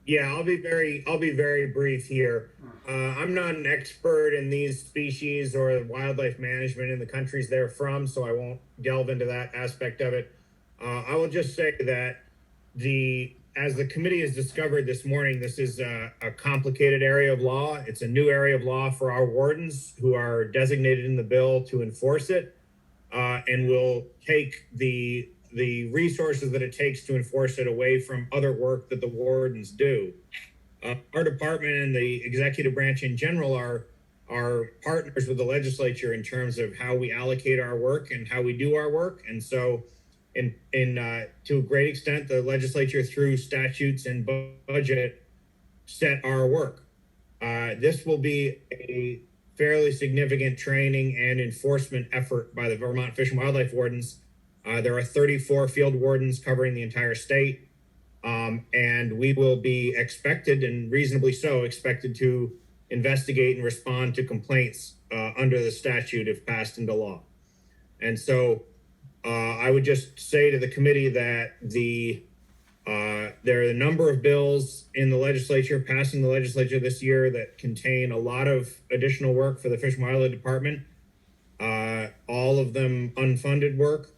Yeah, I'll be very brief here. I'm not an expert in these species or wildlife management in the countries they're from, so I won't delve into that aspect of it. I will just say that as the committee has discovered this morning, this is a complicated area of law. It's a new area of law for our wardens who are designated in the bill to enforce it, and will take the resources that it takes to enforce it away from other work that the wardens do. Our department and the executive branch in general are partners with the legislature in terms of how we allocate our work and how we do our work. And so to a great extent, the legislature through statutes and budget set our work. This will be a fairly significant training and enforcement effort by the Vermont Fish and Wildlife Wardens. There are 34 field wardens covering the entire state, and we will be expected, and reasonably so, expected to investigate and respond to complaints under the statute if passed into law. And so I would just say to the committee that there are a number of bills in the legislature, passing the legislature this year, that contain a lot of additional work for the Fish and Wildlife Department, all of them unfunded work.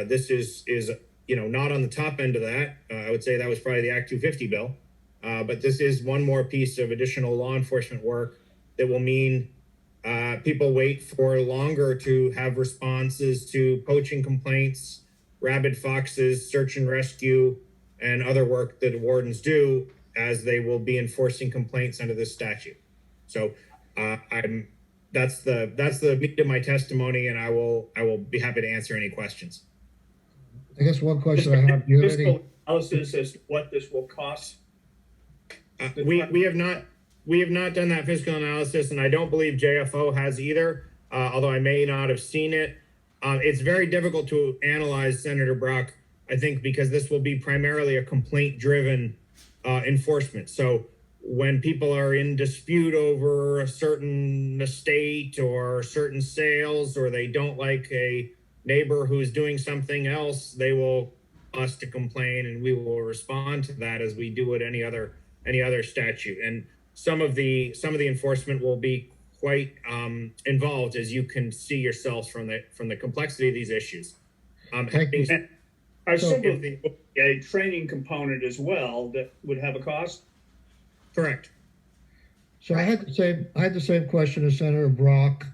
This is not on the top end of that. I would say that was probably the Act 250 bill. But this is one more piece of additional law enforcement work that will mean people wait for longer to have responses to poaching complaints, rabid foxes, search and rescue, and other work that wardens do, as they will be enforcing complaints under this statute. So that's the meat of my testimony, and I will be happy to answer any questions. I guess one question I have, do you have any analysis as to what this will cost? We have not done that fiscal analysis, and I don't believe JFO has either, although I may not have seen it. It's very difficult to analyze, Senator Brock, I think, because this will be primarily a complaint-driven enforcement. So when people are in dispute over a certain estate or certain sales, or they don't like a neighbor who's doing something else, they will us to complain, and we will respond to that as we do with any other statute. And some of the enforcement will be quite involved, as you can see yourselves from the complexity of these issues. I assume there'll be a training component as well that would have a cost. Correct. So I had the same question as Senator Brock.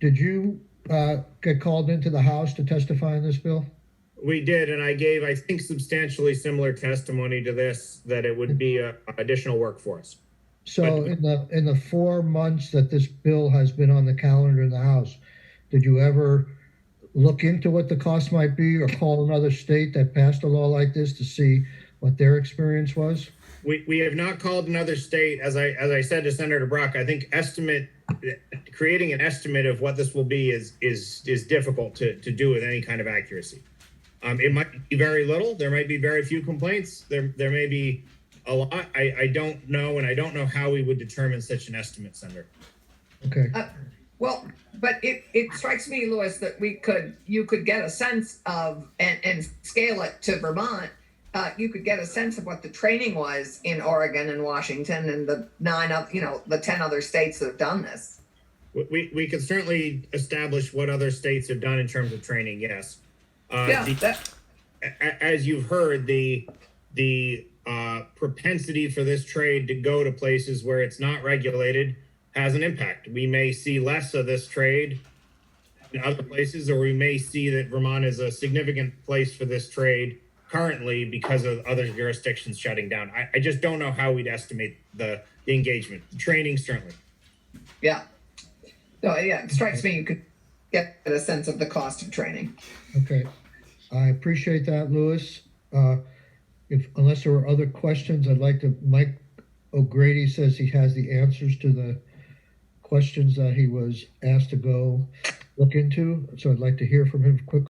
Did you get called into the House to testify in this bill? We did, and I gave, I think, substantially similar testimony to this, that it would be additional work for us. So in the 4 months that this bill has been on the calendar in the House, did you ever look into what the cost might be, or call another state that passed a law like this to see what their experience was? We have not called another state. As I said to Senator Brock, I think creating an estimate of what this will be is difficult to do with any kind of accuracy. It might be very little. There might be very few complaints. There may be a lot. I don't know, and I don't know how we would determine such an estimate, Senator. Okay. Well, but it strikes me, Louis, that you could get a sense of, and scale it to Vermont. You could get a sense of what the training was in Oregon and Washington and the 10 other states that have done this. We could certainly establish what other states have done in terms of training. Yes. As you've heard, the propensity for this trade to go to places where it's not regulated has an impact. We may see less of this trade in other places, or we may see that Vermont is a significant place for this trade currently because of other jurisdictions shutting down. I just don't know how we'd estimate the engagement. The training, certainly. Yeah. No, yeah, it strikes me you could get a sense of the cost of training. Okay. I appreciate that, Louis. Unless there were other questions, I'd like to, Mike O'Grady says he has the answers to the questions that he was asked to go look into. So I'd like to hear from him quickly.